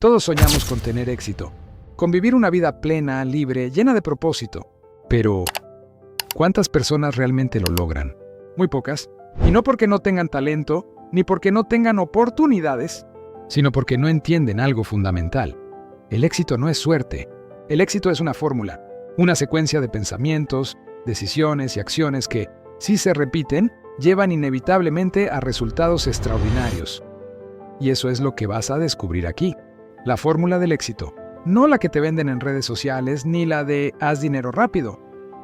Todos soñamos con tener éxito, con vivir una vida plena, libre, llena de propósito. Pero, ¿cuántas personas realmente lo logran? Muy pocas. Y no porque no tengan talento, ni porque no tengan oportunidades, sino porque no entienden algo fundamental. El éxito no es suerte. El éxito es una fórmula, una secuencia de pensamientos, decisiones y acciones que, si se repiten, llevan inevitablemente a resultados extraordinarios. Y eso es lo que vas a descubrir aquí. La fórmula del éxito. No la que te venden en redes sociales ni la de haz dinero rápido,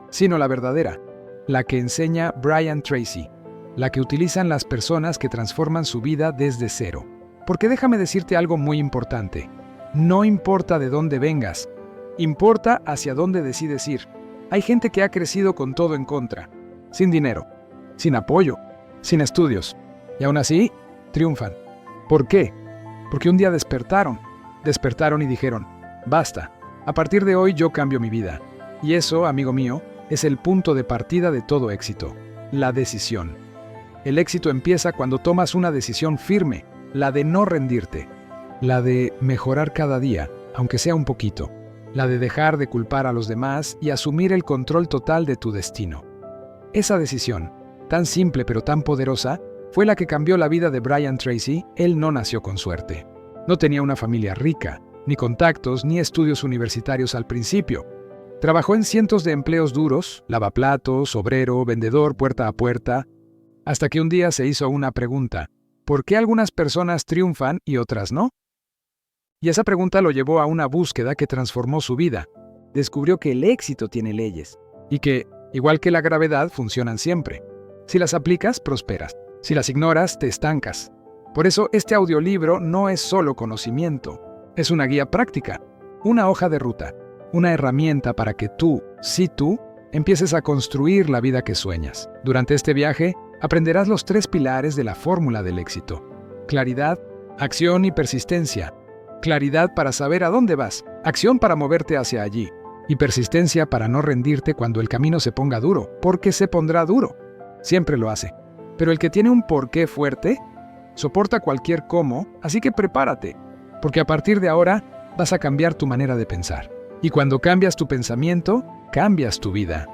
sino la verdadera, la que enseña Brian Tracy, la que utilizan las personas que transforman su vida desde cero. Porque déjame decirte algo muy importante. No importa de dónde vengas, importa hacia dónde decides ir. Hay gente que ha crecido con todo en contra, sin dinero, sin apoyo, sin estudios, y aún así triunfan. ¿Por qué? Porque un día despertaron y dijeron, basta, a partir de hoy yo cambio mi vida. Y eso, amigo mío, es el punto de partida de todo éxito, la decisión. El éxito empieza cuando tomas una decisión firme, la de no rendirte, la de mejorar cada día, aunque sea un poquito, la de dejar de culpar a los demás y asumir el control total de tu destino. Esa decisión, tan simple pero tan poderosa, fue la que cambió la vida de Brian Tracy. Él no nació con suerte. No tenía una familia rica, ni contactos, ni estudios universitarios al principio. Trabajó en cientos de empleos duros, lavaplatos, obrero, vendedor, puerta a puerta, hasta que un día se hizo una pregunta: ¿por qué algunas personas triunfan y otras no? Y esa pregunta lo llevó a una búsqueda que transformó su vida. Descubrió que el éxito tiene leyes, y que, igual que la gravedad, funcionan siempre. Si las aplicas, prosperas. Si las ignoras, te estancas. Por eso, este audiolibro no es solo conocimiento, es una guía práctica, una hoja de ruta, una herramienta para que tú, sí tú, empieces a construir la vida que sueñas. Durante este viaje, aprenderás los 3 pilares de la fórmula del éxito: claridad, acción y persistencia. Claridad para saber a dónde vas, acción para moverte hacia allí, y persistencia para no rendirte cuando el camino se ponga duro, porque se pondrá duro. Siempre lo hace. Pero el que tiene un porqué fuerte, soporta cualquier cómo, así que prepárate, porque a partir de ahora vas a cambiar tu manera de pensar. Y cuando cambias tu pensamiento, cambias tu vida.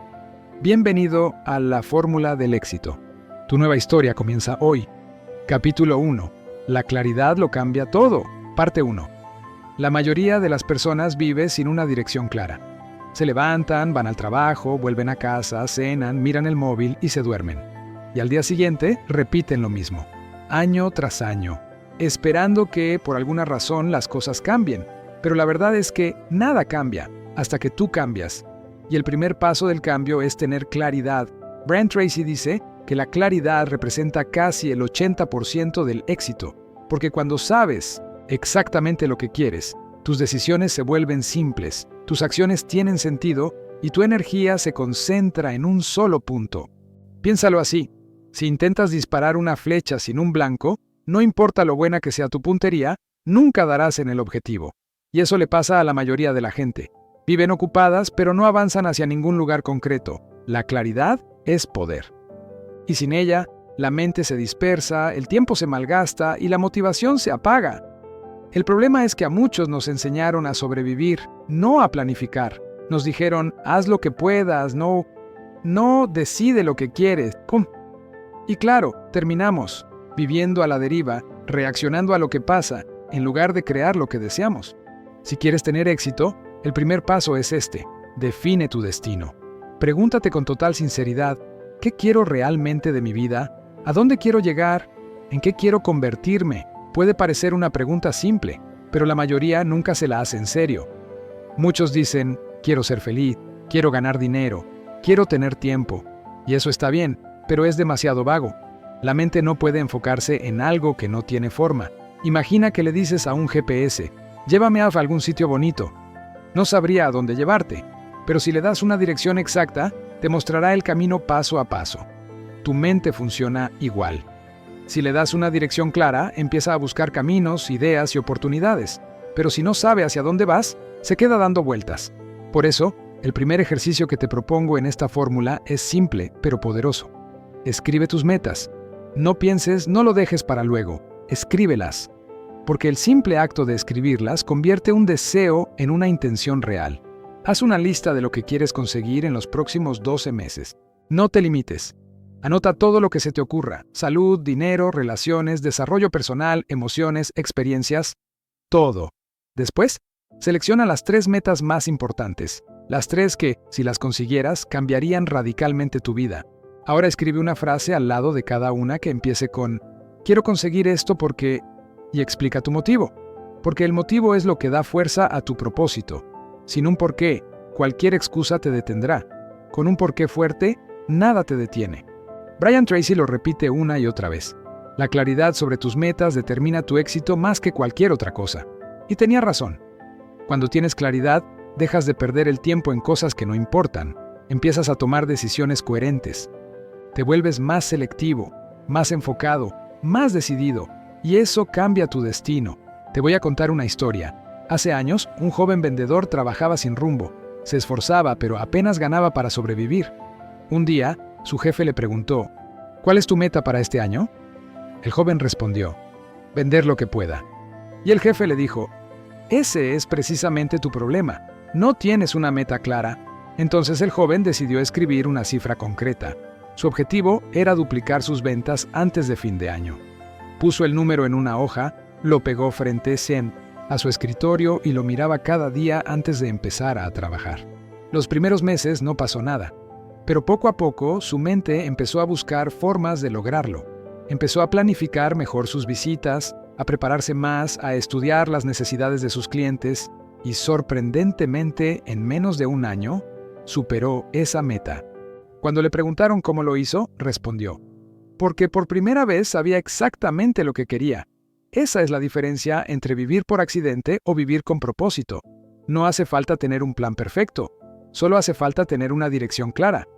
Bienvenido a la fórmula del éxito. Tu nueva historia comienza hoy. Capítulo 1. La claridad lo cambia todo. Parte 1. La mayoría de las personas vive sin una dirección clara. Se levantan, van al trabajo, vuelven a casa, cenan, miran el móvil y se duermen. Y al día siguiente repiten lo mismo, año tras año, esperando que por alguna razón las cosas cambien. Pero la verdad es que nada cambia hasta que tú cambias. Y el primer paso del cambio es tener claridad. Brian Tracy dice que la claridad representa casi el 80% del éxito, porque cuando sabes exactamente lo que quieres, tus decisiones se vuelven simples, tus acciones tienen sentido y tu energía se concentra en un solo punto. Piénsalo así: si intentas disparar una flecha sin un blanco, no importa lo buena que sea tu puntería, nunca darás en el objetivo. Y eso le pasa a la mayoría de la gente. Viven ocupadas, pero no avanzan hacia ningún lugar concreto. La claridad es poder. Y sin ella, la mente se dispersa, el tiempo se malgasta y la motivación se apaga. El problema es que a muchos nos enseñaron a sobrevivir, no a planificar. Nos dijeron, haz lo que puedas, no decide lo que quieres. ¡Pum! Y claro, terminamos viviendo a la deriva, reaccionando a lo que pasa, en lugar de crear lo que deseamos. Si quieres tener éxito, el primer paso es este: define tu destino. Pregúntate con total sinceridad, ¿qué quiero realmente de mi vida? ¿A dónde quiero llegar? ¿En qué quiero convertirme? Puede parecer una pregunta simple, pero la mayoría nunca se la hace en serio. Muchos dicen, quiero ser feliz, quiero ganar dinero, quiero tener tiempo. Y eso está bien, pero es demasiado vago. La mente no puede enfocarse en algo que no tiene forma. Imagina que le dices a un GPS, llévame a algún sitio bonito. No sabría a dónde llevarte, pero si le das una dirección exacta, te mostrará el camino paso a paso. Tu mente funciona igual. Si le das una dirección clara, empieza a buscar caminos, ideas y oportunidades. Pero si no sabe hacia dónde vas, se queda dando vueltas. Por eso, el primer ejercicio que te propongo en esta fórmula es simple, pero poderoso. Escribe tus metas. No pienses, no lo dejes para luego. Escríbelas. porque el simple acto de escribirlas convierte un deseo en una intención real. Haz una lista de lo que quieres conseguir en los próximos 12 meses. No te limites. Anota todo lo que se te ocurra: salud, dinero, relaciones, desarrollo personal, emociones, experiencias, todo. Después, selecciona las 3 metas más importantes, las 3 que, si las consiguieras, cambiarían radicalmente tu vida. Ahora escribe una frase al lado de cada una que empiece con «Quiero conseguir esto porque…» y explica tu motivo, porque el motivo es lo que da fuerza a tu propósito. Sin un porqué, cualquier excusa te detendrá. Con un porqué fuerte, nada te detiene. Brian Tracy lo repite una y otra vez. La claridad sobre tus metas determina tu éxito más que cualquier otra cosa. Y tenía razón. Cuando tienes claridad, dejas de perder el tiempo en cosas que no importan. Empiezas a tomar decisiones coherentes. Te vuelves más selectivo, más enfocado, más decidido, y eso cambia tu destino. Te voy a contar una historia. Hace años, un joven vendedor trabajaba sin rumbo. Se esforzaba, pero apenas ganaba para sobrevivir. Un día, su jefe le preguntó, ¿cuál es tu meta para este año? El joven respondió, vender lo que pueda. Y el jefe le dijo, ese es precisamente tu problema. No tienes una meta clara. Entonces el joven decidió escribir una cifra concreta. Su objetivo era duplicar sus ventas antes de fin de año. Puso el número en una hoja, lo pegó frente a su escritorio y lo miraba cada día antes de empezar a trabajar. Los primeros meses no pasó nada, pero poco a poco su mente empezó a buscar formas de lograrlo. Empezó a planificar mejor sus visitas, a prepararse más, a estudiar las necesidades de sus clientes y, sorprendentemente, en menos de un año, superó esa meta. Cuando le preguntaron cómo lo hizo, respondió, porque por primera vez sabía exactamente lo que quería. Esa es la diferencia entre vivir por accidente o vivir con propósito. No hace falta tener un plan perfecto, solo hace falta tener una dirección clara.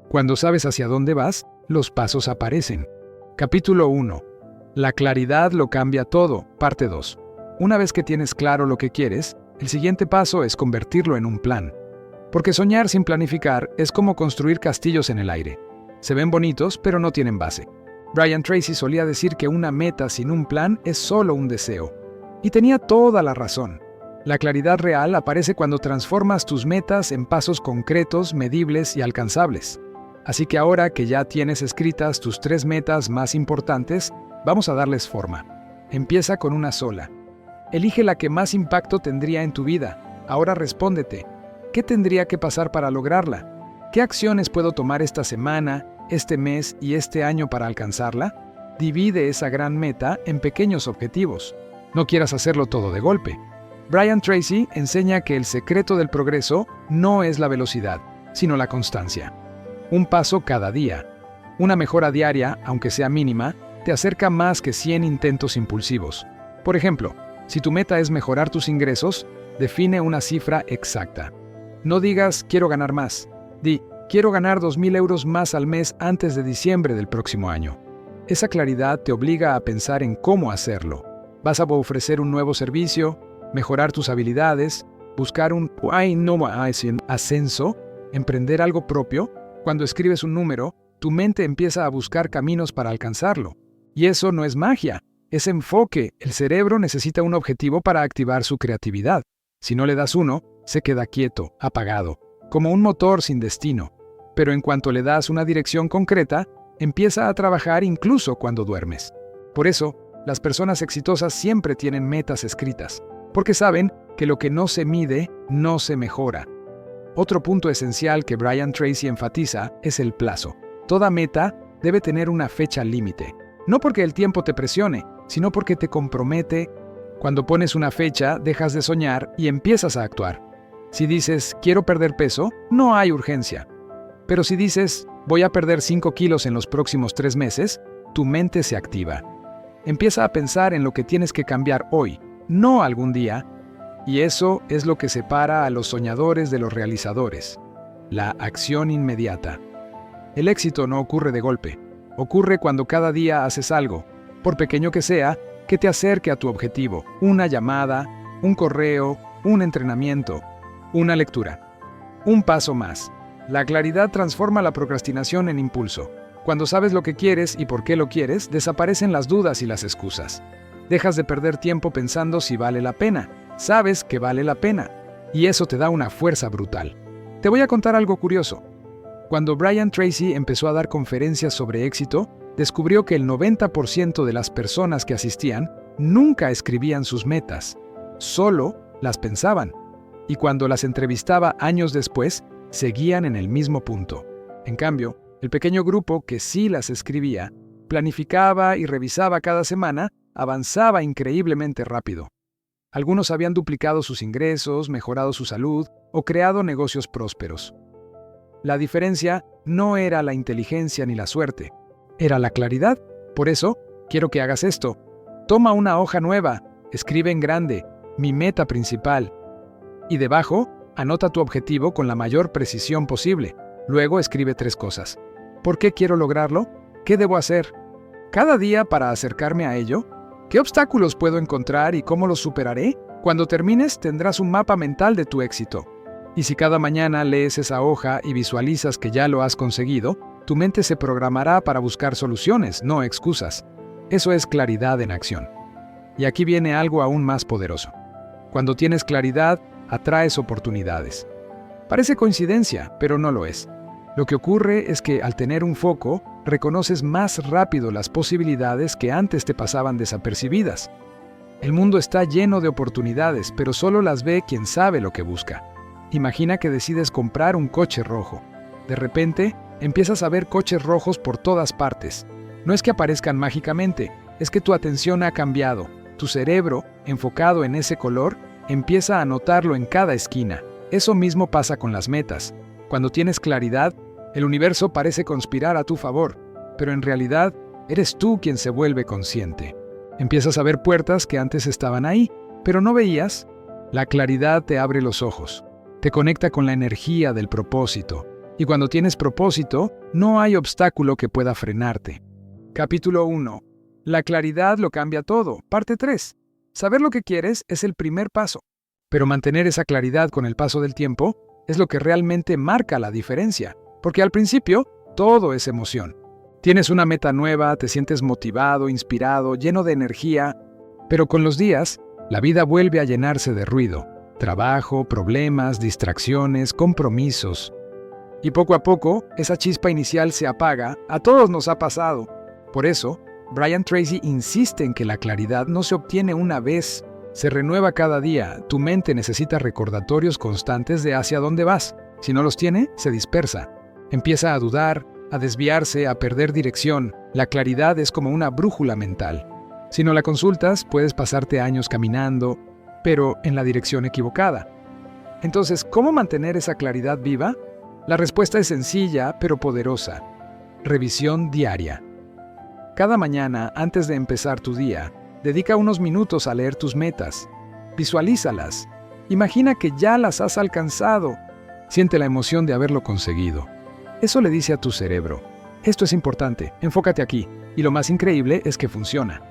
Cuando sabes hacia dónde vas, los pasos aparecen. Capítulo 1. La claridad lo cambia todo, parte 2. Una vez que tienes claro lo que quieres, el siguiente paso es convertirlo en un plan. Porque soñar sin planificar es como construir castillos en el aire. Se ven bonitos, pero no tienen base. Brian Tracy solía decir que una meta sin un plan es solo un deseo. Y tenía toda la razón. La claridad real aparece cuando transformas tus metas en pasos concretos, medibles y alcanzables. Así que ahora que ya tienes escritas tus 3 metas más importantes, vamos a darles forma. Empieza con una sola. Elige la que más impacto tendría en tu vida. Ahora respóndete. ¿Qué tendría que pasar para lograrla? ¿Qué acciones puedo tomar esta semana, este mes y este año para alcanzarla? Divide esa gran meta en pequeños objetivos. No quieras hacerlo todo de golpe. Brian Tracy enseña que el secreto del progreso no es la velocidad, sino la constancia. Un paso cada día. Una mejora diaria, aunque sea mínima, te acerca más que 100 intentos impulsivos. Por ejemplo, si tu meta es mejorar tus ingresos, define una cifra exacta. No digas quiero ganar más. Di quiero ganar 2,000 euros más al mes antes de diciembre del próximo año. Esa claridad te obliga a pensar en cómo hacerlo. Vas a ofrecer un nuevo servicio, mejorar tus habilidades, buscar un ascenso, emprender algo propio. Cuando escribes un número, tu mente empieza a buscar caminos para alcanzarlo. Y eso no es magia, es enfoque. El cerebro necesita un objetivo para activar su creatividad. Si no le das uno, se queda quieto, apagado, como un motor sin destino. Pero en cuanto le das una dirección concreta, empieza a trabajar incluso cuando duermes. Por eso, las personas exitosas siempre tienen metas escritas, porque saben que lo que no se mide, no se mejora. Otro punto esencial que Brian Tracy enfatiza es el plazo. Toda meta debe tener una fecha límite. No porque el tiempo te presione, sino porque te compromete. Cuando pones una fecha, dejas de soñar y empiezas a actuar. Si dices, quiero perder peso, no hay urgencia. Pero si dices, voy a perder 5 kilos en los próximos 3 meses, tu mente se activa. Empieza a pensar en lo que tienes que cambiar hoy, no algún día. Y eso es lo que separa a los soñadores de los realizadores. La acción inmediata. El éxito no ocurre de golpe. Ocurre cuando cada día haces algo, por pequeño que sea, que te acerque a tu objetivo. Una llamada, un correo, un entrenamiento, una lectura. Un paso más. La claridad transforma la procrastinación en impulso. Cuando sabes lo que quieres y por qué lo quieres, desaparecen las dudas y las excusas. Dejas de perder tiempo pensando si vale la pena. Sabes que vale la pena. Y eso te da una fuerza brutal. Te voy a contar algo curioso. Cuando Brian Tracy empezó a dar conferencias sobre éxito, descubrió que el 90% de las personas que asistían nunca escribían sus metas, solo las pensaban. Y cuando las entrevistaba años después, seguían en el mismo punto. En cambio, el pequeño grupo que sí las escribía, planificaba y revisaba cada semana, avanzaba increíblemente rápido. Algunos habían duplicado sus ingresos, mejorado su salud o creado negocios prósperos. La diferencia no era la inteligencia ni la suerte, era la claridad. Por eso, quiero que hagas esto. Toma una hoja nueva, escribe en grande, mi meta principal. Y debajo, anota tu objetivo con la mayor precisión posible. Luego escribe 3 cosas. ¿Por qué quiero lograrlo? ¿Qué debo hacer? ¿Cada día para acercarme a ello? ¿Qué obstáculos puedo encontrar y cómo los superaré? Cuando termines, tendrás un mapa mental de tu éxito. Y si cada mañana lees esa hoja y visualizas que ya lo has conseguido, tu mente se programará para buscar soluciones, no excusas. Eso es claridad en acción. Y aquí viene algo aún más poderoso. Cuando tienes claridad, atraes oportunidades. Parece coincidencia, pero no lo es. Lo que ocurre es que al tener un foco, reconoces más rápido las posibilidades que antes te pasaban desapercibidas. El mundo está lleno de oportunidades, pero solo las ve quien sabe lo que busca. Imagina que decides comprar un coche rojo. De repente, empiezas a ver coches rojos por todas partes. No es que aparezcan mágicamente, es que tu atención ha cambiado. Tu cerebro, enfocado en ese color, empieza a notarlo en cada esquina. Eso mismo pasa con las metas. Cuando tienes claridad, el universo parece conspirar a tu favor, pero en realidad eres tú quien se vuelve consciente. Empiezas a ver puertas que antes estaban ahí, pero no veías. La claridad te abre los ojos, te conecta con la energía del propósito, y cuando tienes propósito, no hay obstáculo que pueda frenarte. Capítulo 1. La claridad lo cambia todo. Parte 3. Saber lo que quieres es el primer paso, pero mantener esa claridad con el paso del tiempo es lo que realmente marca la diferencia, porque al principio todo es emoción. Tienes una meta nueva, te sientes motivado, inspirado, lleno de energía, pero con los días, la vida vuelve a llenarse de ruido, trabajo, problemas, distracciones, compromisos. Y poco a poco, esa chispa inicial se apaga, a todos nos ha pasado. Por eso, Brian Tracy insiste en que la claridad no se obtiene una vez, se renueva cada día. Tu mente necesita recordatorios constantes de hacia dónde vas. Si no los tiene, se dispersa. Empieza a dudar, a desviarse, a perder dirección. La claridad es como una brújula mental. Si no la consultas, puedes pasarte años caminando, pero en la dirección equivocada. Entonces, ¿cómo mantener esa claridad viva? La respuesta es sencilla, pero poderosa. Revisión diaria. Cada mañana, antes de empezar tu día, dedica unos minutos a leer tus metas. Visualízalas. Imagina que ya las has alcanzado. Siente la emoción de haberlo conseguido. Eso le dice a tu cerebro: esto es importante, enfócate aquí. Y lo más increíble es que funciona.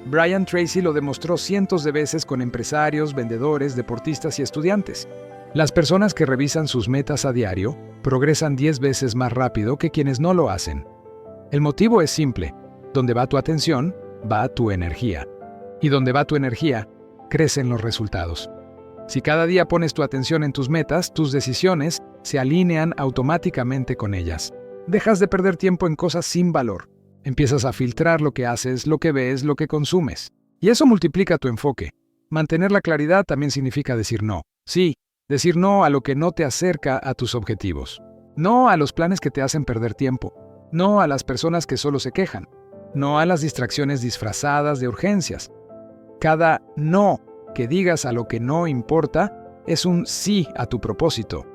Brian Tracy lo demostró cientos de veces con empresarios, vendedores, deportistas y estudiantes. Las personas que revisan sus metas a diario progresan 10 veces más rápido que quienes no lo hacen. El motivo es simple: donde va tu atención, va tu energía. Y donde va tu energía, crecen los resultados. Si cada día pones tu atención en tus metas, tus decisiones se alinean automáticamente con ellas. Dejas de perder tiempo en cosas sin valor. Empiezas a filtrar lo que haces, lo que ves, lo que consumes. Y eso multiplica tu enfoque. Mantener la claridad también significa decir no. Sí, decir no a lo que no te acerca a tus objetivos. No a los planes que te hacen perder tiempo. No a las personas que solo se quejan. No a las distracciones disfrazadas de urgencias. Cada no que digas a lo que no importa es un sí a tu propósito.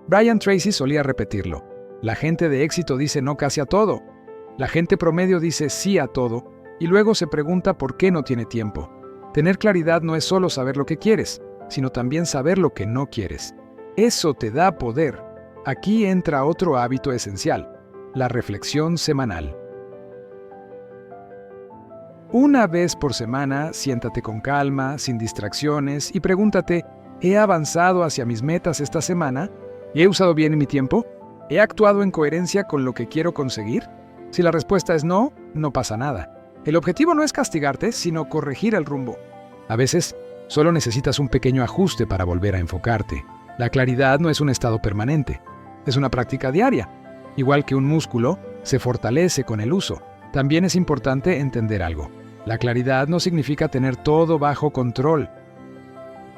Brian Tracy solía repetirlo: la gente de éxito dice no casi a todo. La gente promedio dice sí a todo y luego se pregunta por qué no tiene tiempo. Tener claridad no es solo saber lo que quieres, sino también saber lo que no quieres. Eso te da poder. Aquí entra otro hábito esencial: la reflexión semanal. Una vez por semana, siéntate con calma, sin distracciones, y pregúntate: ¿he avanzado hacia mis metas esta semana? ¿He usado bien mi tiempo? ¿He actuado en coherencia con lo que quiero conseguir? Si la respuesta es no, no pasa nada. El objetivo no es castigarte, sino corregir el rumbo. A veces, solo necesitas un pequeño ajuste para volver a enfocarte. La claridad no es un estado permanente, es una práctica diaria. Igual que un músculo, se fortalece con el uso. También es importante entender algo. La claridad no significa tener todo bajo control.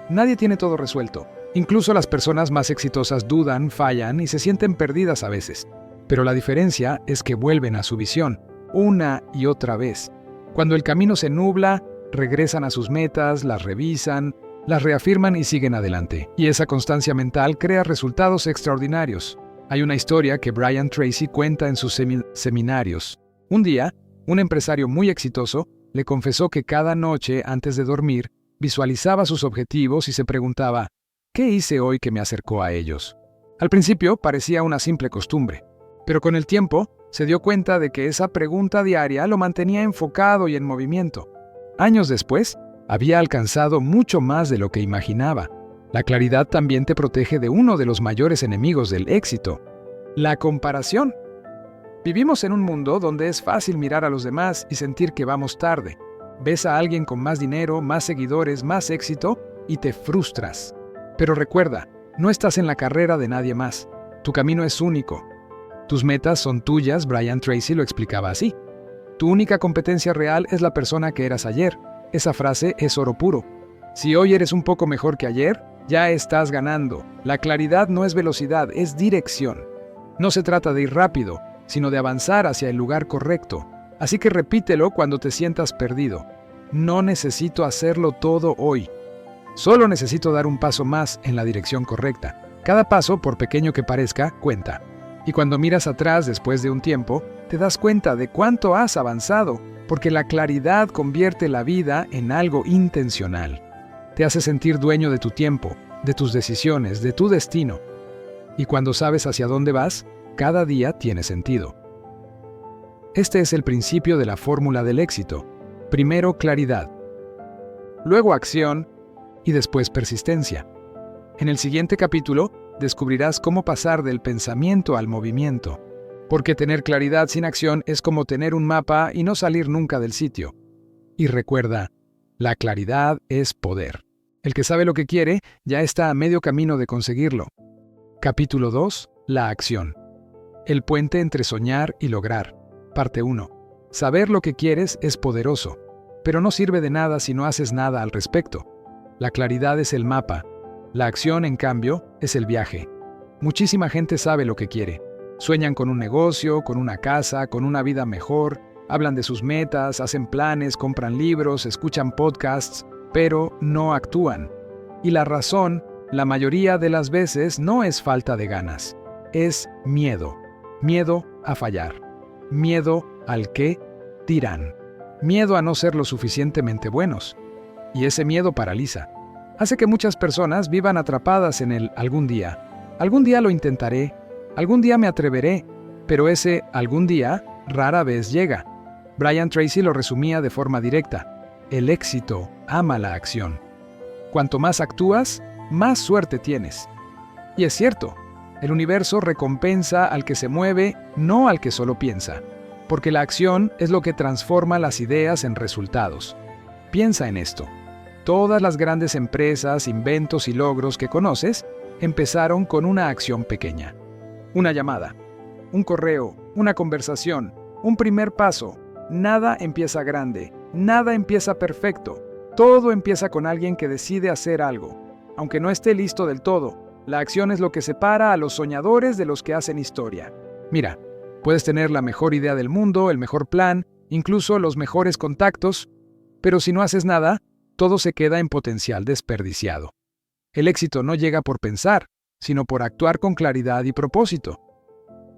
Nadie tiene todo resuelto. Incluso las personas más exitosas dudan, fallan y se sienten perdidas a veces. Pero la diferencia es que vuelven a su visión, una y otra vez. Cuando el camino se nubla, regresan a sus metas, las revisan, las reafirman y siguen adelante. Y esa constancia mental crea resultados extraordinarios. Hay una historia que Brian Tracy cuenta en sus seminarios. Un día, un empresario muy exitoso le confesó que cada noche antes de dormir visualizaba sus objetivos y se preguntaba, ¿qué hice hoy que me acercó a ellos? Al principio parecía una simple costumbre, pero con el tiempo se dio cuenta de que esa pregunta diaria lo mantenía enfocado y en movimiento. Años después, había alcanzado mucho más de lo que imaginaba. La claridad también te protege de uno de los mayores enemigos del éxito, la comparación. Vivimos en un mundo donde es fácil mirar a los demás y sentir que vamos tarde. Ves a alguien con más dinero, más seguidores, más éxito y te frustras. Pero recuerda, no estás en la carrera de nadie más. Tu camino es único. Tus metas son tuyas, Brian Tracy lo explicaba así. Tu única competencia real es la persona que eras ayer. Esa frase es oro puro. Si hoy eres un poco mejor que ayer, ya estás ganando. La claridad no es velocidad, es dirección. No se trata de ir rápido, sino de avanzar hacia el lugar correcto. Así que repítelo cuando te sientas perdido. No necesito hacerlo todo hoy. Solo necesito dar un paso más en la dirección correcta. Cada paso, por pequeño que parezca, cuenta. Y cuando miras atrás después de un tiempo, te das cuenta de cuánto has avanzado, porque la claridad convierte la vida en algo intencional. Te hace sentir dueño de tu tiempo, de tus decisiones, de tu destino. Y cuando sabes hacia dónde vas, cada día tiene sentido. Este es el principio de la fórmula del éxito. Primero claridad, luego acción y después persistencia. En el siguiente capítulo descubrirás cómo pasar del pensamiento al movimiento. Porque tener claridad sin acción es como tener un mapa y no salir nunca del sitio. Y recuerda, la claridad es poder. El que sabe lo que quiere ya está a medio camino de conseguirlo. Capítulo 2. La acción. El puente entre soñar y lograr. Parte 1. Saber lo que quieres es poderoso, pero no sirve de nada si no haces nada al respecto. La claridad es el mapa. La acción, en cambio, es el viaje. Muchísima gente sabe lo que quiere. Sueñan con un negocio, con una casa, con una vida mejor, hablan de sus metas, hacen planes, compran libros, escuchan podcasts, pero no actúan. Y la razón, la mayoría de las veces, no es falta de ganas, es miedo. Miedo a fallar. Miedo al qué dirán. Miedo a no ser lo suficientemente buenos. Y ese miedo paraliza. Hace que muchas personas vivan atrapadas en el algún día. Algún día lo intentaré. Algún día me atreveré. Pero ese algún día rara vez llega. Brian Tracy lo resumía de forma directa. El éxito ama la acción. Cuanto más actúas, más suerte tienes. Y es cierto. El universo recompensa al que se mueve, no al que solo piensa, porque la acción es lo que transforma las ideas en resultados. Piensa en esto. Todas las grandes empresas, inventos y logros que conoces empezaron con una acción pequeña. Una llamada, un correo, una conversación, un primer paso. Nada empieza grande, nada empieza perfecto. Todo empieza con alguien que decide hacer algo, aunque no esté listo del todo. La acción es lo que separa a los soñadores de los que hacen historia. Mira, puedes tener la mejor idea del mundo, el mejor plan, incluso los mejores contactos, pero si no haces nada, todo se queda en potencial desperdiciado. El éxito no llega por pensar, sino por actuar con claridad y propósito.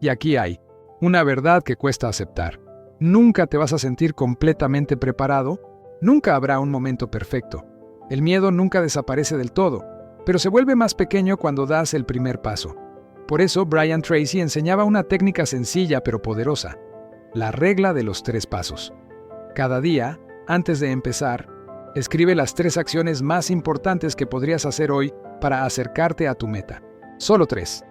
Y aquí hay una verdad que cuesta aceptar. Nunca te vas a sentir completamente preparado, nunca habrá un momento perfecto. El miedo nunca desaparece del todo, pero se vuelve más pequeño cuando das el primer paso. Por eso, Brian Tracy enseñaba una técnica sencilla pero poderosa, la regla de los 3 pasos. Cada día, antes de empezar, escribe las 3 acciones más importantes que podrías hacer hoy para acercarte a tu meta. Solo 3,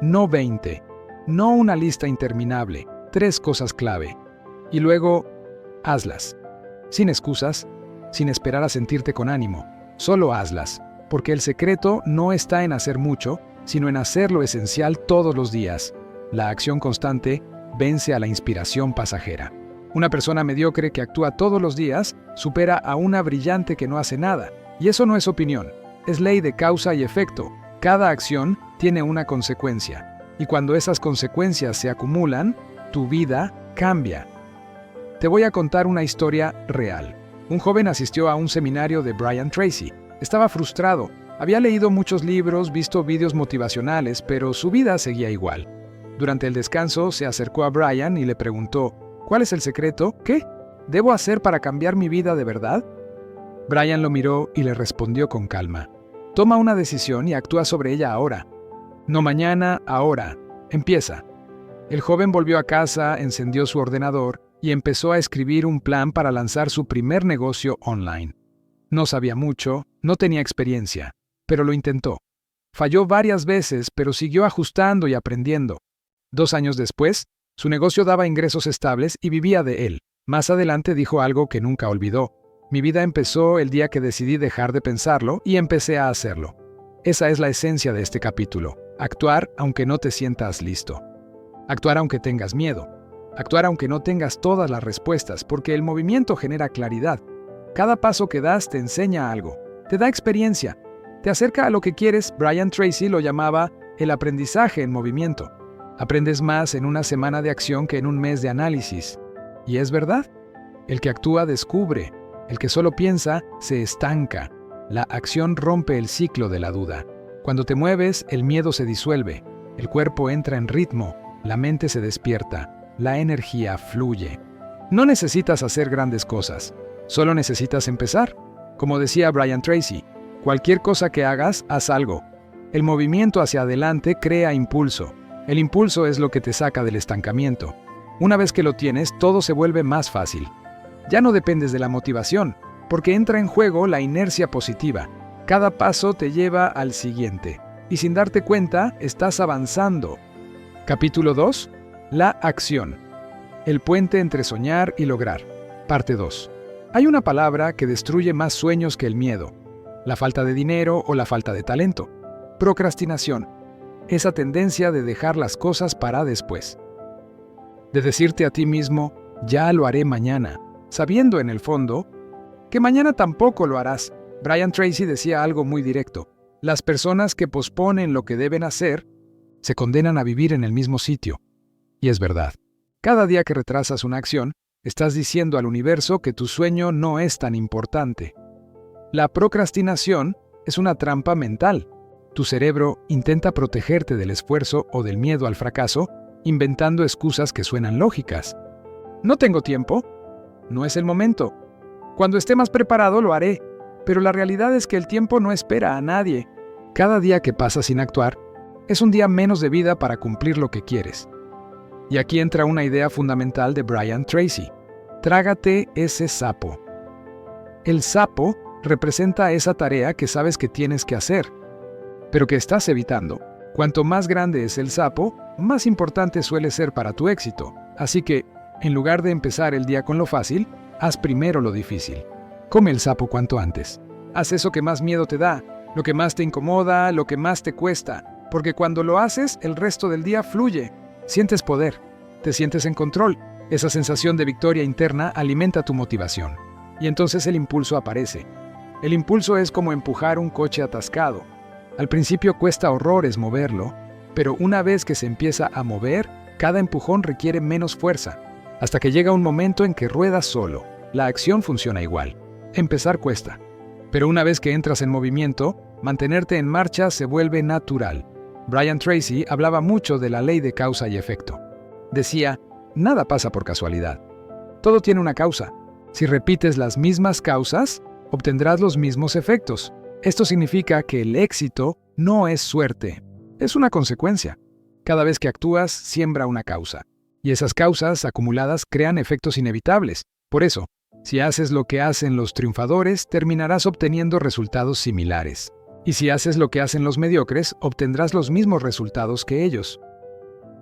no 20, no una lista interminable, 3 cosas clave. Y luego, hazlas. sin excusas, sin esperar a sentirte con ánimo. Solo hazlas, porque el secreto no está en hacer mucho, sino en hacer lo esencial todos los días. La acción constante vence a la inspiración pasajera. Una persona mediocre que actúa todos los días supera a una brillante que no hace nada. Y eso no es opinión, es ley de causa y efecto. Cada acción tiene una consecuencia. Y cuando esas consecuencias se acumulan, tu vida cambia. Te voy a contar una historia real. Un joven asistió a un seminario de Brian Tracy. Estaba frustrado. Había leído muchos libros, visto vídeos motivacionales, pero su vida seguía igual. Durante el descanso se acercó a Brian y le preguntó, ¿cuál es el secreto? ¿Qué debo hacer para cambiar mi vida de verdad? Brian lo miró y le respondió con calma. Toma una decisión y actúa sobre ella ahora. No mañana, ahora. Empieza. El joven volvió a casa, encendió su ordenador y empezó a escribir un plan para lanzar su primer negocio online. No sabía mucho, no tenía experiencia, pero lo intentó. Falló varias veces, pero siguió ajustando y aprendiendo. 2 años después, su negocio daba ingresos estables y vivía de él. Más adelante dijo algo que nunca olvidó. Mi vida empezó el día que decidí dejar de pensarlo y empecé a hacerlo. Esa es la esencia de este capítulo. Actuar aunque no te sientas listo. Actuar aunque tengas miedo. Actuar aunque no tengas todas las respuestas, porque el movimiento genera claridad. Cada paso que das te enseña algo, te da experiencia, te acerca a lo que quieres. Brian Tracy lo llamaba el aprendizaje en movimiento. Aprendes más en una semana de acción que en un mes de análisis. Y es verdad, el que actúa descubre, el que solo piensa se estanca. La acción rompe el ciclo de la duda. Cuando te mueves, el miedo se disuelve, el cuerpo entra en ritmo, la mente se despierta, la energía fluye. No necesitas hacer grandes cosas, solo necesitas empezar. Como decía Brian Tracy, cualquier cosa que hagas, haz algo. El movimiento hacia adelante crea impulso. El impulso es lo que te saca del estancamiento. Una vez que lo tienes, todo se vuelve más fácil. Ya no dependes de la motivación, porque entra en juego la inercia positiva. Cada paso te lleva al siguiente, y sin darte cuenta, estás avanzando. Capítulo 2. La acción. El puente entre soñar y lograr. Parte 2. Hay una palabra que destruye más sueños que el miedo. La falta de dinero o la falta de talento. Procrastinación. Esa tendencia de dejar las cosas para después. De decirte a ti mismo, ya lo haré mañana, sabiendo en el fondo que mañana tampoco lo harás. Brian Tracy decía algo muy directo. Las personas que posponen lo que deben hacer se condenan a vivir en el mismo sitio. Y es verdad. Cada día que retrasas una acción, estás diciendo al universo que tu sueño no es tan importante. La procrastinación es una trampa mental. Tu cerebro intenta protegerte del esfuerzo o del miedo al fracaso, inventando excusas que suenan lógicas. No tengo tiempo. No es el momento. Cuando esté más preparado lo haré. Pero la realidad es que el tiempo no espera a nadie. Cada día que pasa sin actuar es un día menos de vida para cumplir lo que quieres. Y aquí entra una idea fundamental de Brian Tracy. Trágate ese sapo. El sapo representa esa tarea que sabes que tienes que hacer, pero que estás evitando. Cuanto más grande es el sapo, más importante suele ser para tu éxito. Así que, en lugar de empezar el día con lo fácil, haz primero lo difícil. Come el sapo cuanto antes. Haz eso que más miedo te da, lo que más te incomoda, lo que más te cuesta, porque cuando lo haces, el resto del día fluye. Sientes poder, te sientes en control. Esa sensación de victoria interna alimenta tu motivación. Y entonces el impulso aparece. El impulso es como empujar un coche atascado. Al principio cuesta horrores moverlo, pero una vez que se empieza a mover, cada empujón requiere menos fuerza, hasta que llega un momento en que ruedas solo. La acción funciona igual. Empezar cuesta. Pero una vez que entras en movimiento, mantenerte en marcha se vuelve natural. Brian Tracy hablaba mucho de la ley de causa y efecto. Decía, nada pasa por casualidad. Todo tiene una causa. Si repites las mismas causas, obtendrás los mismos efectos. Esto significa que el éxito no es suerte, es una consecuencia. Cada vez que actúas, siembra una causa. Y esas causas acumuladas crean efectos inevitables. Por eso, si haces lo que hacen los triunfadores, terminarás obteniendo resultados similares. Y si haces lo que hacen los mediocres, obtendrás los mismos resultados que ellos.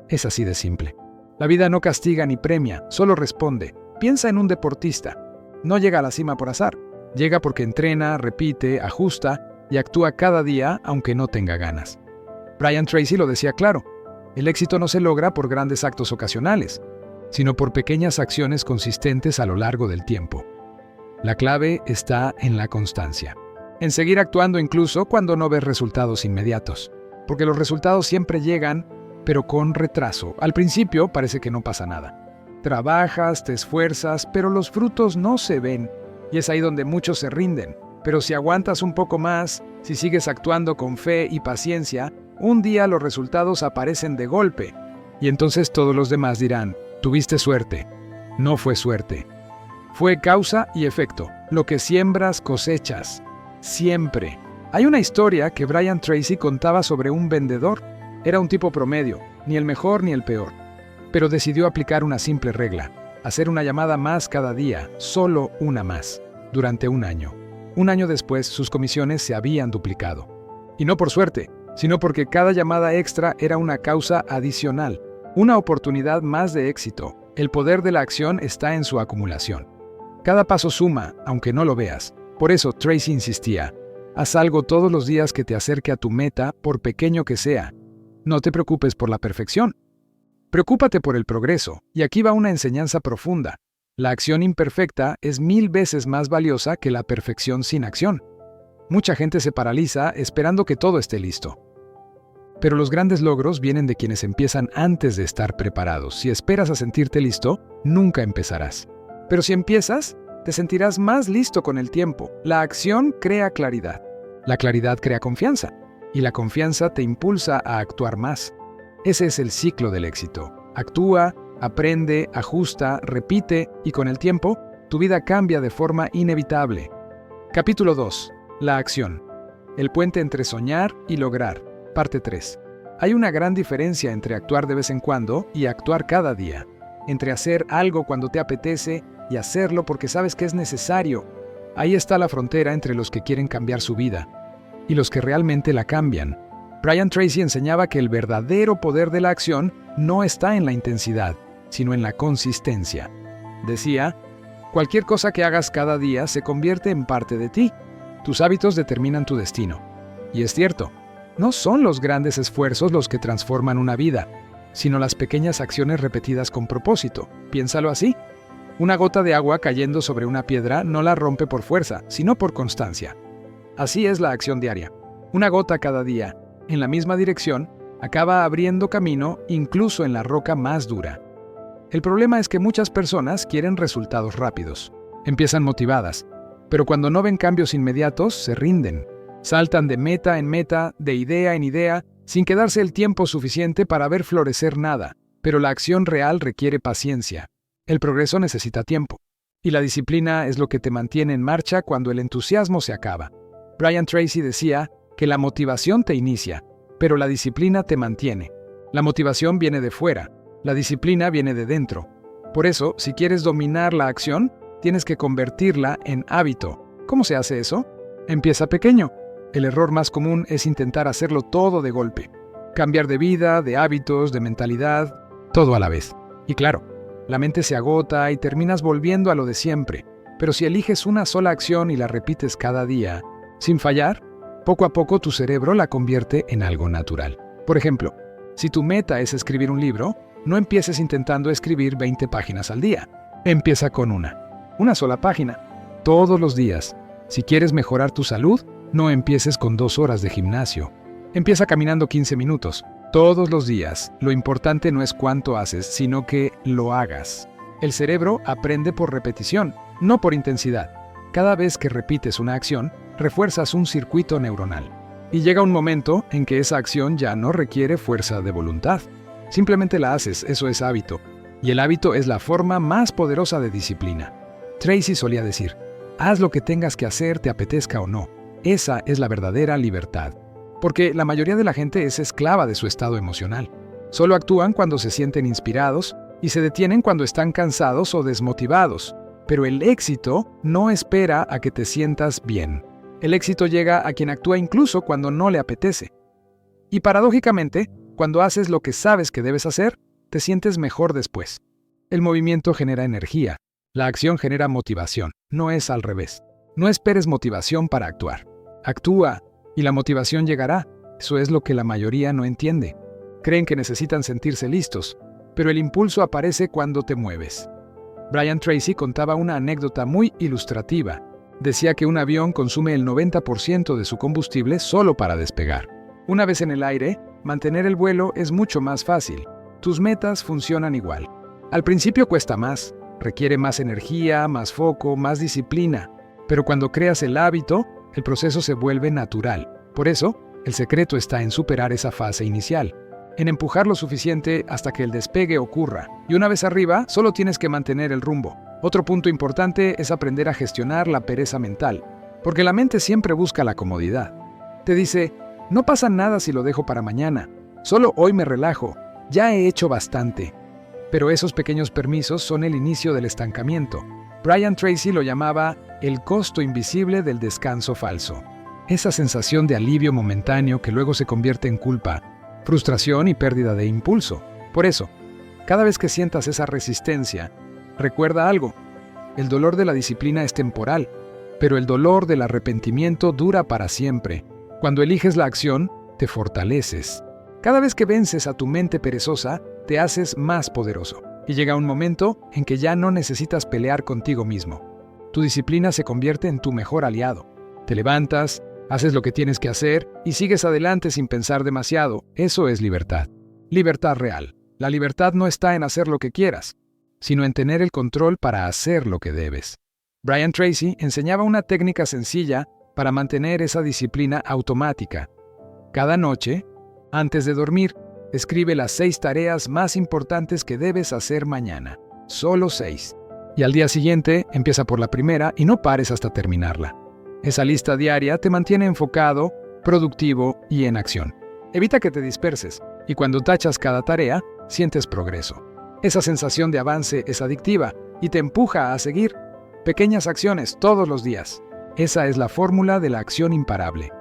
Es así de simple. La vida no castiga ni premia, solo responde. Piensa en un deportista. no llega a la cima por azar. Llega porque entrena, repite, ajusta y actúa cada día aunque no tenga ganas. Brian Tracy lo decía claro: el éxito no se logra por grandes actos ocasionales, sino por pequeñas acciones consistentes a lo largo del tiempo. La clave está en la constancia, en seguir actuando incluso cuando no ves resultados inmediatos, porque los resultados siempre llegan, pero con retraso. Al principio parece que no pasa nada. Trabajas, te esfuerzas, pero los frutos no se ven, y es ahí donde muchos se rinden. Pero si aguantas un poco más, si sigues actuando con fe y paciencia, un día los resultados aparecen de golpe, y entonces todos los demás dirán: tuviste suerte. No fue suerte. Fue causa y efecto. Lo que siembras, cosechas. Siempre. Hay una historia que Brian Tracy contaba sobre un vendedor. Era un tipo promedio, ni el mejor ni el peor. Pero decidió aplicar una simple regla: hacer una llamada más cada día, solo una más, durante un año. Un año después, sus comisiones se habían duplicado. Y no por suerte, sino porque cada llamada extra era una causa adicional, una oportunidad más de éxito. El poder de la acción está en su acumulación. Cada paso suma, aunque no lo veas. Por eso Tracy insistía: haz algo todos los días que te acerque a tu meta, por pequeño que sea. No te preocupes por la perfección. Preocúpate por el progreso. Y aquí va una enseñanza profunda. La acción imperfecta es 1000 veces más valiosa que la perfección sin acción. Mucha gente se paraliza esperando que todo esté listo. Pero los grandes logros vienen de quienes empiezan antes de estar preparados. Si esperas a sentirte listo, nunca empezarás. Pero si empiezas, te sentirás más listo con el tiempo. La acción crea claridad. La claridad crea confianza. Y la confianza te impulsa a actuar más. Ese es el ciclo del éxito. Actúa, aprende, ajusta, repite, y con el tiempo, tu vida cambia de forma inevitable. Capítulo 2. La acción. El puente entre soñar y lograr. Parte 3. Hay una gran diferencia entre actuar de vez en cuando y actuar cada día. Entre hacer algo cuando te apetece y hacerlo porque sabes que es necesario. Ahí está la frontera entre los que quieren cambiar su vida y los que realmente la cambian. Brian Tracy enseñaba que el verdadero poder de la acción no está en la intensidad, sino en la consistencia. Decía: cualquier cosa que hagas cada día se convierte en parte de ti. Tus hábitos determinan tu destino. Y es cierto, no son los grandes esfuerzos los que transforman una vida, sino las pequeñas acciones repetidas con propósito. Piénsalo así. Una gota de agua cayendo sobre una piedra no la rompe por fuerza, sino por constancia. Así es la acción diaria. Una gota cada día, en la misma dirección, acaba abriendo camino incluso en la roca más dura. El problema es que muchas personas quieren resultados rápidos. Empiezan motivadas, pero cuando no ven cambios inmediatos, se rinden. Saltan de meta en meta, de idea en idea, sin quedarse el tiempo suficiente para ver florecer nada. Pero la acción real requiere paciencia. El progreso necesita tiempo. Y la disciplina es lo que te mantiene en marcha cuando el entusiasmo se acaba. Brian Tracy decía que la motivación te inicia, pero la disciplina te mantiene. La motivación viene de fuera, la disciplina viene de dentro. Por eso, si quieres dominar la acción, tienes que convertirla en hábito. ¿Cómo se hace eso? Empieza pequeño. El error más común es intentar hacerlo todo de golpe. Cambiar de vida, de hábitos, de mentalidad, todo a la vez. Y claro, la mente se agota y terminas volviendo a lo de siempre. Pero si eliges una sola acción y la repites cada día, sin fallar, poco a poco tu cerebro la convierte en algo natural. Por ejemplo, si tu meta es escribir un libro, no empieces intentando escribir 20 páginas al día. Empieza con una sola página, todos los días. Si quieres mejorar tu salud, no empieces con 2 horas de gimnasio. Empieza caminando 15 minutos, todos los días. Lo importante no es cuánto haces, sino que lo hagas. El cerebro aprende por repetición, no por intensidad. Cada vez que repites una acción, refuerzas un circuito neuronal. Y llega un momento en que esa acción ya no requiere fuerza de voluntad. Simplemente la haces, eso es hábito. Y el hábito es la forma más poderosa de disciplina. Tracy solía decir: haz lo que tengas que hacer, te apetezca o no. Esa es la verdadera libertad. Porque la mayoría de la gente es esclava de su estado emocional. Solo actúan cuando se sienten inspirados y se detienen cuando están cansados o desmotivados. Pero el éxito no espera a que te sientas bien. El éxito llega a quien actúa incluso cuando no le apetece. Y paradójicamente, cuando haces lo que sabes que debes hacer, te sientes mejor después. El movimiento genera energía, La acción genera motivación, no es al revés. No esperes motivación para actuar. Actúa y la motivación llegará. Eso es lo que la mayoría no entiende. Creen que necesitan sentirse listos, pero el impulso aparece cuando te mueves. Brian Tracy contaba una anécdota muy ilustrativa. Decía que un avión consume el 90% de su combustible solo para despegar. Una vez en el aire, mantener el vuelo es mucho más fácil. Tus metas funcionan igual. Al principio cuesta más, requiere más energía, más foco, más disciplina. Pero cuando creas el hábito, el proceso se vuelve natural. Por eso, el secreto está en superar esa fase inicial, en empujar lo suficiente hasta que el despegue ocurra. Y una vez arriba, solo tienes que mantener el rumbo. Otro punto importante es aprender a gestionar la pereza mental, porque la mente siempre busca la comodidad. Te dice, no pasa nada si lo dejo para mañana, solo hoy me relajo, ya he hecho bastante. Pero esos pequeños permisos son el inicio del estancamiento. Brian Tracy lo llamaba el costo invisible del descanso falso. Esa sensación de alivio momentáneo que luego se convierte en culpa, frustración y pérdida de impulso. Por eso, cada vez que sientas esa resistencia, recuerda algo. El dolor de la disciplina es temporal, pero el dolor del arrepentimiento dura para siempre. Cuando eliges la acción, te fortaleces. Cada vez que vences a tu mente perezosa, te haces más poderoso. Y llega un momento en que ya no necesitas pelear contigo mismo. Tu disciplina se convierte en tu mejor aliado. Te levantas, haces lo que tienes que hacer y sigues adelante sin pensar demasiado. Eso es libertad. Libertad real. La libertad no está en hacer lo que quieras, sino en tener el control para hacer lo que debes. Brian Tracy enseñaba una técnica sencilla para mantener esa disciplina automática. Cada noche, antes de dormir, escribe las 6 tareas más importantes que debes hacer mañana. Solo 6. Y al día siguiente, empieza por la primera y no pares hasta terminarla. Esa lista diaria te mantiene enfocado, productivo y en acción. Evita que te disperses, y cuando tachas cada tarea, sientes progreso. Esa sensación de avance es adictiva y te empuja a seguir. Pequeñas acciones todos los días. Esa es la fórmula de la acción imparable.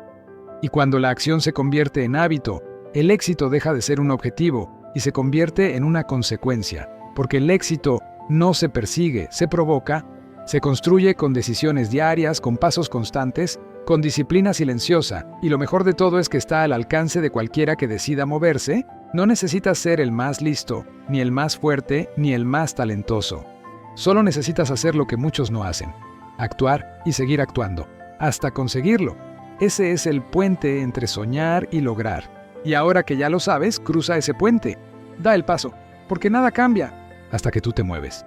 Y cuando la acción se convierte en hábito, el éxito deja de ser un objetivo y se convierte en una consecuencia, porque el éxito no se persigue, se provoca, se construye con decisiones diarias, con pasos constantes, con disciplina silenciosa, y lo mejor de todo es que está al alcance de cualquiera que decida moverse. No necesitas ser el más listo, ni el más fuerte, ni el más talentoso. Solo necesitas hacer lo que muchos no hacen, actuar y seguir actuando, hasta conseguirlo. Ese es el puente entre soñar y lograr. Y ahora que ya lo sabes, cruza ese puente. Da el paso, porque nada cambia hasta que tú te mueves.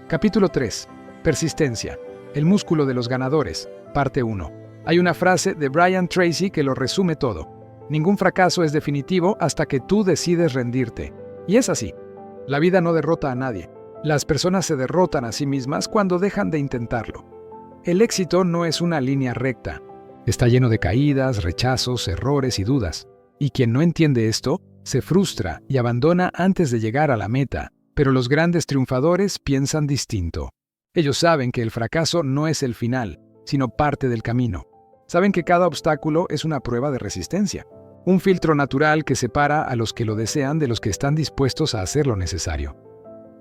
Capítulo 3. Persistencia. El músculo de los ganadores. Parte 1. Hay una frase de Brian Tracy que lo resume todo. Ningún fracaso es definitivo hasta que tú decides rendirte. Y es así. La vida no derrota a nadie. Las personas se derrotan a sí mismas cuando dejan de intentarlo. El éxito no es una línea recta. Está lleno de caídas, rechazos, errores y dudas. Y quien no entiende esto, se frustra y abandona antes de llegar a la meta. Pero los grandes triunfadores piensan distinto. Ellos saben que el fracaso no es el final, sino parte del camino. Saben que cada obstáculo es una prueba de resistencia. Un filtro natural que separa a los que lo desean de los que están dispuestos a hacer lo necesario.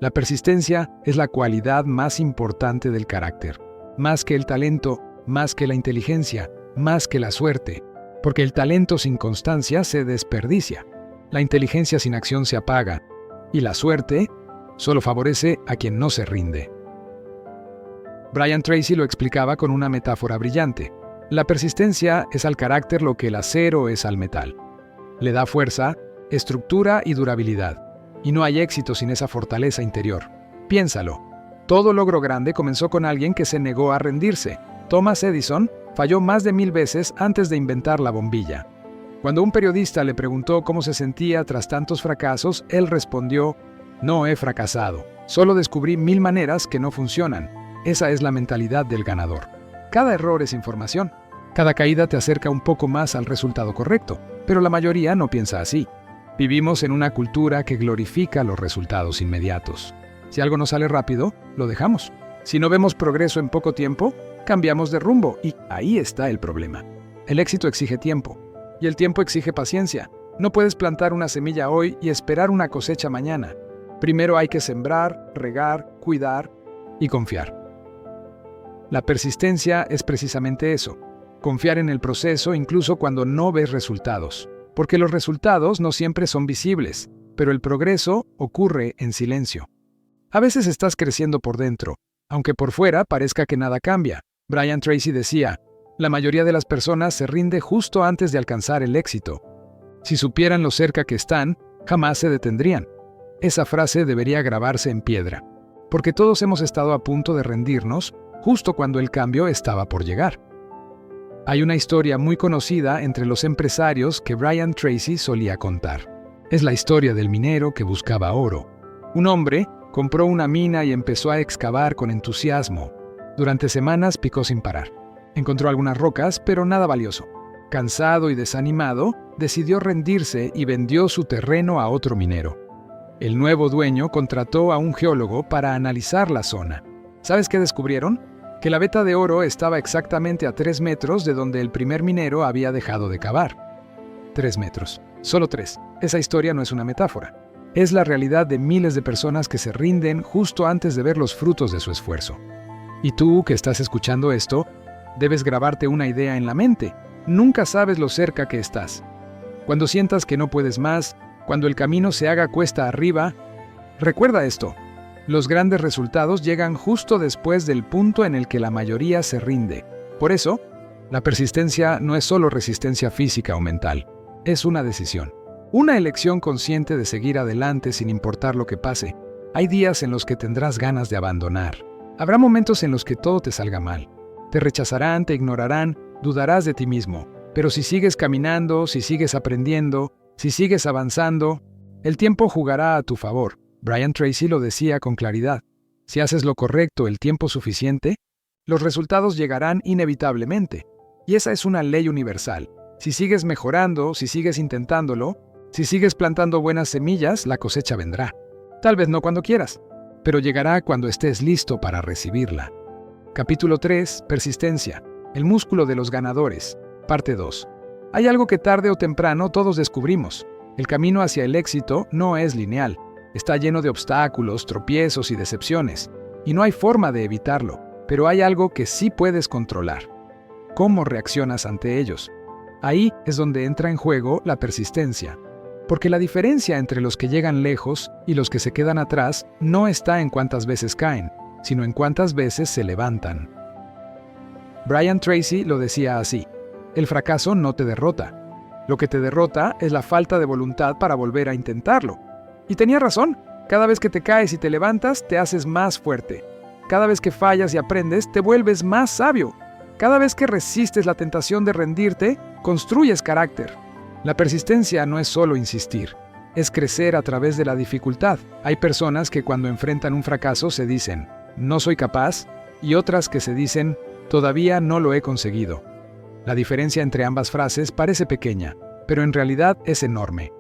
La persistencia es la cualidad más importante del carácter. Más que el talento, más que la inteligencia, más que la suerte. Porque el talento sin constancia se desperdicia. La inteligencia sin acción se apaga. Y la suerte solo favorece a quien no se rinde. Brian Tracy lo explicaba con una metáfora brillante. La persistencia es al carácter lo que el acero es al metal. Le da fuerza, estructura y durabilidad. Y no hay éxito sin esa fortaleza interior. Piénsalo. Todo logro grande comenzó con alguien que se negó a rendirse. Thomas Edison falló más de 1000 veces antes de inventar la bombilla. Cuando un periodista le preguntó cómo se sentía tras tantos fracasos, él respondió: "No he fracasado, solo descubrí 1000 maneras que no funcionan". Esa es la mentalidad del ganador. Cada error es información. Cada caída te acerca un poco más al resultado correcto, pero la mayoría no piensa así. Vivimos en una cultura que glorifica los resultados inmediatos. Si algo no sale rápido, lo dejamos. Si no vemos progreso en poco tiempo, cambiamos de rumbo y ahí está el problema. El éxito exige tiempo y el tiempo exige paciencia. No puedes plantar una semilla hoy y esperar una cosecha mañana. Primero hay que sembrar, regar, cuidar y confiar. La persistencia es precisamente eso, confiar en el proceso incluso cuando no ves resultados, porque los resultados no siempre son visibles, pero el progreso ocurre en silencio. A veces estás creciendo por dentro, aunque por fuera parezca que nada cambia. Brian Tracy decía, la mayoría de las personas se rinde justo antes de alcanzar el éxito. Si supieran lo cerca que están, jamás se detendrían. Esa frase debería grabarse en piedra, porque todos hemos estado a punto de rendirnos justo cuando el cambio estaba por llegar. Hay una historia muy conocida entre los empresarios que Brian Tracy solía contar. Es la historia del minero que buscaba oro. Un hombre compró una mina y empezó a excavar con entusiasmo. Durante semanas picó sin parar. Encontró algunas rocas, pero nada valioso. Cansado y desanimado, decidió rendirse y vendió su terreno a otro minero. El nuevo dueño contrató a un geólogo para analizar la zona. ¿Sabes qué descubrieron? Que la veta de oro estaba exactamente a 3 metros de donde el primer minero había dejado de cavar. 3 metros. Solo 3. Esa historia no es una metáfora. Es la realidad de miles de personas que se rinden justo antes de ver los frutos de su esfuerzo. Y tú, que estás escuchando esto, debes grabarte una idea en la mente. Nunca sabes lo cerca que estás. Cuando sientas que no puedes más, cuando el camino se haga cuesta arriba, recuerda esto. Los grandes resultados llegan justo después del punto en el que la mayoría se rinde. Por eso, la persistencia no es solo resistencia física o mental, es una decisión. Una elección consciente de seguir adelante sin importar lo que pase. Hay días en los que tendrás ganas de abandonar. Habrá momentos en los que todo te salga mal. Te rechazarán, te ignorarán, dudarás de ti mismo. Pero si sigues caminando, si sigues aprendiendo, si sigues avanzando, el tiempo jugará a tu favor. Brian Tracy lo decía con claridad. Si haces lo correcto el tiempo suficiente, los resultados llegarán inevitablemente. Y esa es una ley universal. Si sigues mejorando, si sigues intentándolo, si sigues plantando buenas semillas, la cosecha vendrá. Tal vez no cuando quieras, pero llegará cuando estés listo para recibirla. Capítulo 3. Persistencia. El músculo de los ganadores. Parte 2. Hay algo que tarde o temprano todos descubrimos. El camino hacia el éxito no es lineal. Está lleno de obstáculos, tropiezos y decepciones. Y no hay forma de evitarlo, pero hay algo que sí puedes controlar. ¿Cómo reaccionas ante ellos? Ahí es donde entra en juego la persistencia. Porque la diferencia entre los que llegan lejos y los que se quedan atrás no está en cuántas veces caen, sino en cuántas veces se levantan. Brian Tracy lo decía así: el fracaso no te derrota. Lo que te derrota es la falta de voluntad para volver a intentarlo. Y tenía razón. Cada vez que te caes y te levantas, te haces más fuerte. Cada vez que fallas y aprendes, te vuelves más sabio. Cada vez que resistes la tentación de rendirte, construyes carácter. La persistencia no es solo insistir, es crecer a través de la dificultad. Hay personas que cuando enfrentan un fracaso se dicen, no soy capaz, y otras que se dicen, todavía no lo he conseguido. La diferencia entre ambas frases parece pequeña, pero en realidad es enorme.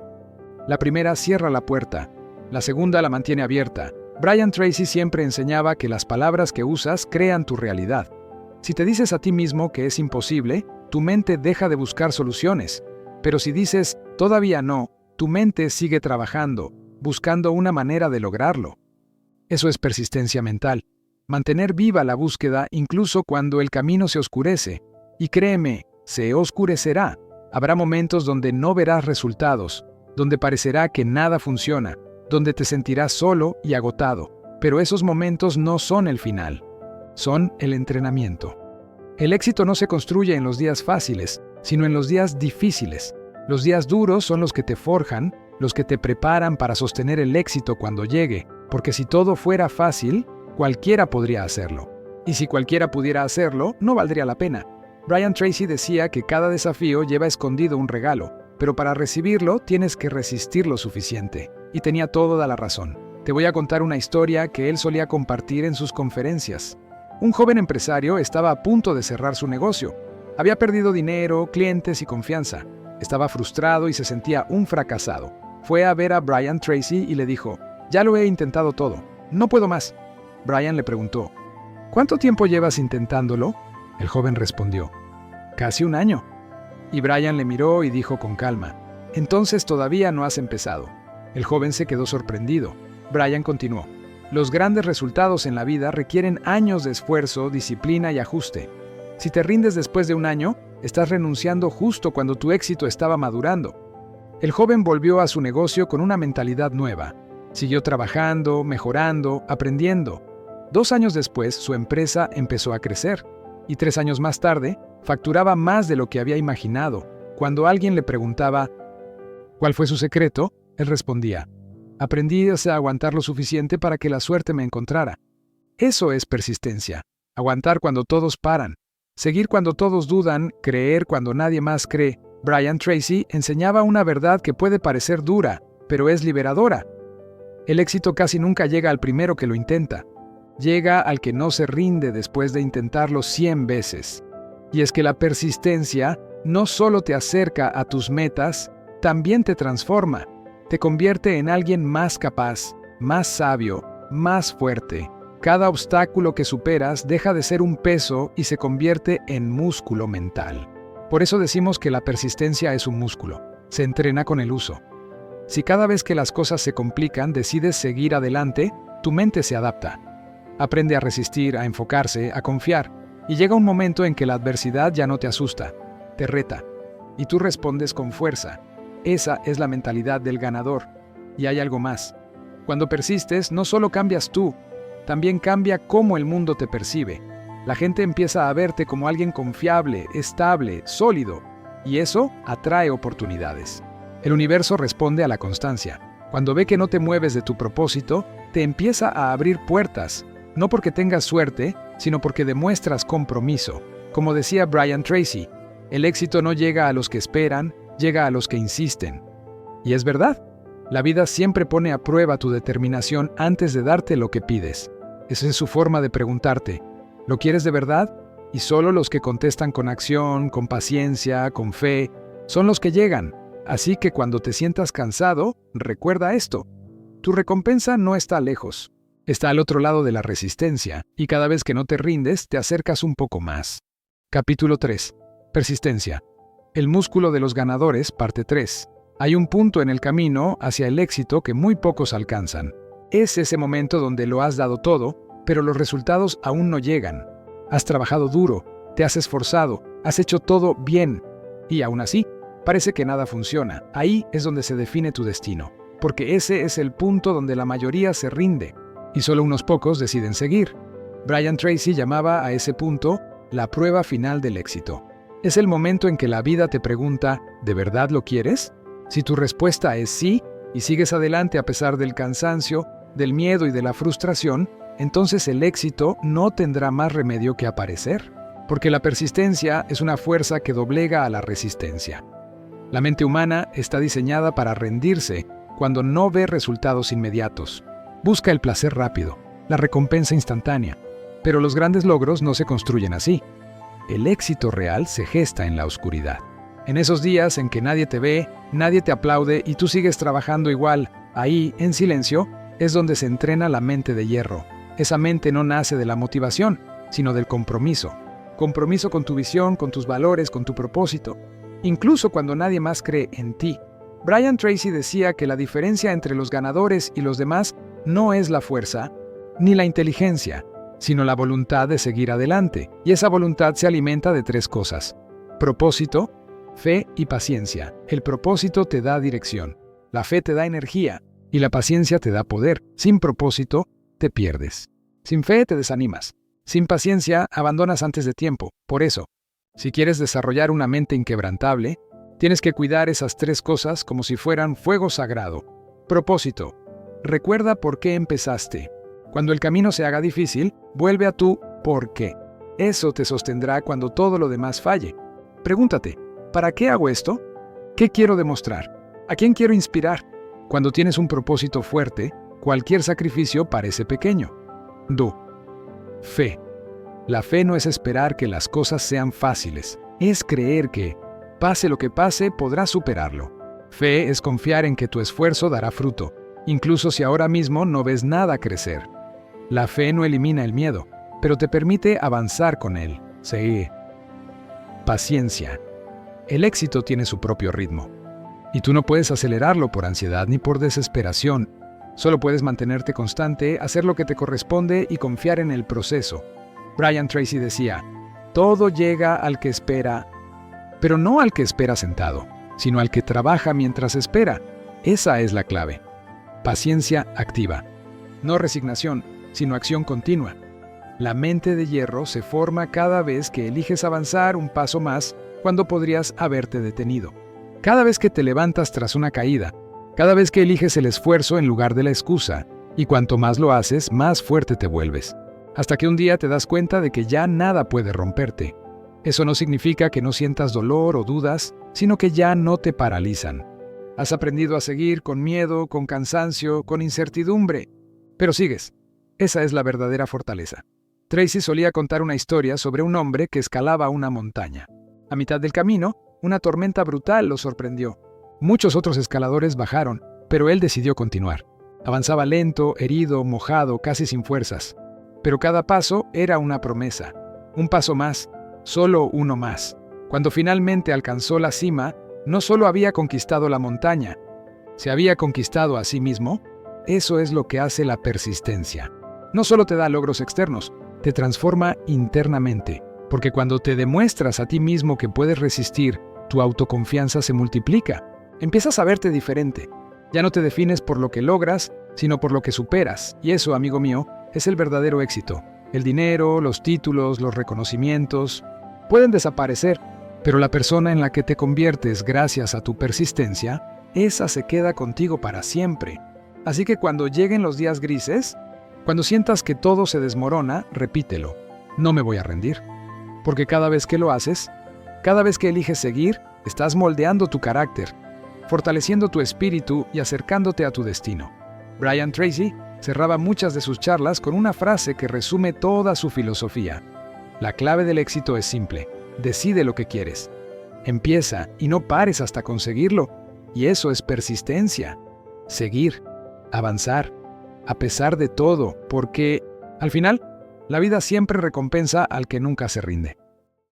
La primera cierra la puerta, la segunda la mantiene abierta. Brian Tracy siempre enseñaba que las palabras que usas crean tu realidad. Si te dices a ti mismo que es imposible, tu mente deja de buscar soluciones. Pero si dices, todavía no, tu mente sigue trabajando, buscando una manera de lograrlo. Eso es persistencia mental. Mantener viva la búsqueda incluso cuando el camino se oscurece. Y créeme, se oscurecerá. Habrá momentos donde no verás resultados, donde parecerá que nada funciona, donde te sentirás solo y agotado. Pero esos momentos no son el final, son el entrenamiento. El éxito no se construye en los días fáciles, sino en los días difíciles. Los días duros son los que te forjan, los que te preparan para sostener el éxito cuando llegue, porque si todo fuera fácil, cualquiera podría hacerlo. Y si cualquiera pudiera hacerlo, no valdría la pena. Brian Tracy decía que cada desafío lleva escondido un regalo, pero para recibirlo tienes que resistir lo suficiente. Y tenía toda la razón. Te voy a contar una historia que él solía compartir en sus conferencias. Un joven empresario estaba a punto de cerrar su negocio. Había perdido dinero, clientes y confianza. Estaba frustrado y se sentía un fracasado. Fue a ver a Brian Tracy y le dijo, ya lo he intentado todo, no puedo más. Brian le preguntó, ¿cuánto tiempo llevas intentándolo? El joven respondió, casi 1 año. Y Brian le miró y dijo con calma, entonces todavía no has empezado. El joven se quedó sorprendido. Brian continuó, Los grandes resultados en la vida requieren años de esfuerzo, disciplina y ajuste. Si te rindes después de un año, estás renunciando justo cuando tu éxito estaba madurando. El joven volvió a su negocio con una mentalidad nueva. Siguió trabajando, mejorando, aprendiendo. 2 años después, su empresa empezó a crecer. Y 3 años más tarde, facturaba más de lo que había imaginado. Cuando alguien le preguntaba ¿cuál fue su secreto?, él respondía: aprendí a aguantar lo suficiente para que la suerte me encontrara. Eso es persistencia. Aguantar cuando todos paran. Seguir cuando todos dudan, creer cuando nadie más cree. Brian Tracy enseñaba una verdad que puede parecer dura, pero es liberadora. El éxito casi nunca llega al primero que lo intenta. Llega al que no se rinde después de intentarlo 100 veces. Y es que la persistencia no solo te acerca a tus metas, también te transforma. Te convierte en alguien más capaz, más sabio, más fuerte. Cada obstáculo que superas deja de ser un peso y se convierte en músculo mental. Por eso decimos que la persistencia es un músculo. Se entrena con el uso. Si cada vez que las cosas se complican decides seguir adelante, tu mente se adapta. Aprende a resistir, a enfocarse, a confiar. Y llega un momento en que la adversidad ya no te asusta, te reta. Y tú respondes con fuerza. Esa es la mentalidad del ganador. Y hay algo más. Cuando persistes, no solo cambias tú, también cambia cómo el mundo te percibe. La gente empieza a verte como alguien confiable, estable, sólido. Y eso atrae oportunidades. El universo responde a la constancia. Cuando ve que no te mueves de tu propósito, te empieza a abrir puertas. No porque tengas suerte, sino porque demuestras compromiso. Como decía Brian Tracy, el éxito no llega a los que esperan, llega a los que insisten. Y es verdad. La vida siempre pone a prueba tu determinación antes de darte lo que pides. Esa es su forma de preguntarte, ¿lo quieres de verdad? Y solo los que contestan con acción, con paciencia, con fe, son los que llegan. Así que cuando te sientas cansado, recuerda esto. Tu recompensa no está lejos. Está al otro lado de la resistencia, y cada vez que no te rindes, te acercas un poco más. Capítulo 3. Persistencia. El músculo de los ganadores, parte 3. Hay un punto en el camino hacia el éxito que muy pocos alcanzan. Es ese momento donde lo has dado todo, pero los resultados aún no llegan. Has trabajado duro, te has esforzado, has hecho todo bien, y aún así, parece que nada funciona. Ahí es donde se define tu destino, porque ese es el punto donde la mayoría se rinde, y solo unos pocos deciden seguir. Brian Tracy llamaba a ese punto la prueba final del éxito. Es el momento en que la vida te pregunta, ¿de verdad lo quieres? Si tu respuesta es sí, y sigues adelante a pesar del cansancio, del miedo y de la frustración, entonces el éxito no tendrá más remedio que aparecer, porque la persistencia es una fuerza que doblega a la resistencia. La mente humana está diseñada para rendirse cuando no ve resultados inmediatos. Busca el placer rápido, la recompensa instantánea, pero los grandes logros no se construyen así. El éxito real se gesta en la oscuridad. En esos días en que nadie te ve, nadie te aplaude y tú sigues trabajando igual, ahí, en silencio, es donde se entrena la mente de hierro. Esa mente no nace de la motivación, sino del compromiso. Compromiso con tu visión, con tus valores, con tu propósito. Incluso cuando nadie más cree en ti. Brian Tracy decía que la diferencia entre los ganadores y los demás no es la fuerza, ni la inteligencia, sino la voluntad de seguir adelante. Y esa voluntad se alimenta de 3 cosas: propósito, fe y paciencia. El propósito te da dirección, la fe te da energía y la paciencia te da poder. Sin propósito, te pierdes. Sin fe, te desanimas. Sin paciencia, abandonas antes de tiempo. Por eso, si quieres desarrollar una mente inquebrantable, tienes que cuidar esas 3 cosas como si fueran fuego sagrado. Propósito. Recuerda por qué empezaste. Cuando el camino se haga difícil, vuelve a tu por qué. Eso te sostendrá cuando todo lo demás falle. Pregúntate, ¿para qué hago esto? ¿Qué quiero demostrar? ¿A quién quiero inspirar? Cuando tienes un propósito fuerte, cualquier sacrificio parece pequeño. Fe. La fe no es esperar que las cosas sean fáciles. Es creer que, pase lo que pase, podrás superarlo. Fe es confiar en que tu esfuerzo dará fruto, incluso si ahora mismo no ves nada crecer. La fe no elimina el miedo, pero te permite avanzar con él. Seguir. Paciencia. El éxito tiene su propio ritmo, y tú no puedes acelerarlo por ansiedad ni por desesperación. Solo puedes mantenerte constante, hacer lo que te corresponde y confiar en el proceso. Brian Tracy decía, todo llega al que espera, pero no al que espera sentado, sino al que trabaja mientras espera. Esa es la clave. Paciencia activa. No resignación, sino acción continua. La mente de hierro se forma cada vez que eliges avanzar un paso más cuando podrías haberte detenido. Cada vez que te levantas tras una caída, cada vez que eliges el esfuerzo en lugar de la excusa, y cuanto más lo haces, más fuerte te vuelves. Hasta que un día te das cuenta de que ya nada puede romperte. Eso no significa que no sientas dolor o dudas, sino que ya no te paralizan. Has aprendido a seguir con miedo, con cansancio, con incertidumbre, pero sigues. Esa es la verdadera fortaleza. Tracy solía contar una historia sobre un hombre que escalaba una montaña. A mitad del camino, una tormenta brutal lo sorprendió. Muchos otros escaladores bajaron, pero él decidió continuar. Avanzaba lento, herido, mojado, casi sin fuerzas. Pero cada paso era una promesa. Un paso más, solo uno más. Cuando finalmente alcanzó la cima, no solo había conquistado la montaña, se había conquistado a sí mismo. Eso es lo que hace la persistencia. No solo te da logros externos, te transforma internamente. Porque cuando te demuestras a ti mismo que puedes resistir, tu autoconfianza se multiplica. Empiezas a verte diferente. Ya no te defines por lo que logras, sino por lo que superas. Y eso, amigo mío, es el verdadero éxito. El dinero, los títulos, los reconocimientos pueden desaparecer, pero la persona en la que te conviertes gracias a tu persistencia, esa se queda contigo para siempre. Así que cuando lleguen los días grises, cuando sientas que todo se desmorona, repítelo. No me voy a rendir. Porque cada vez que lo haces, cada vez que eliges seguir, estás moldeando tu carácter, fortaleciendo tu espíritu y acercándote a tu destino. Brian Tracy cerraba muchas de sus charlas con una frase que resume toda su filosofía. La clave del éxito es simple. Decide lo que quieres. Empieza y no pares hasta conseguirlo. Y eso es persistencia. Seguir, avanzar, a pesar de todo, porque, al final, la vida siempre recompensa al que nunca se rinde.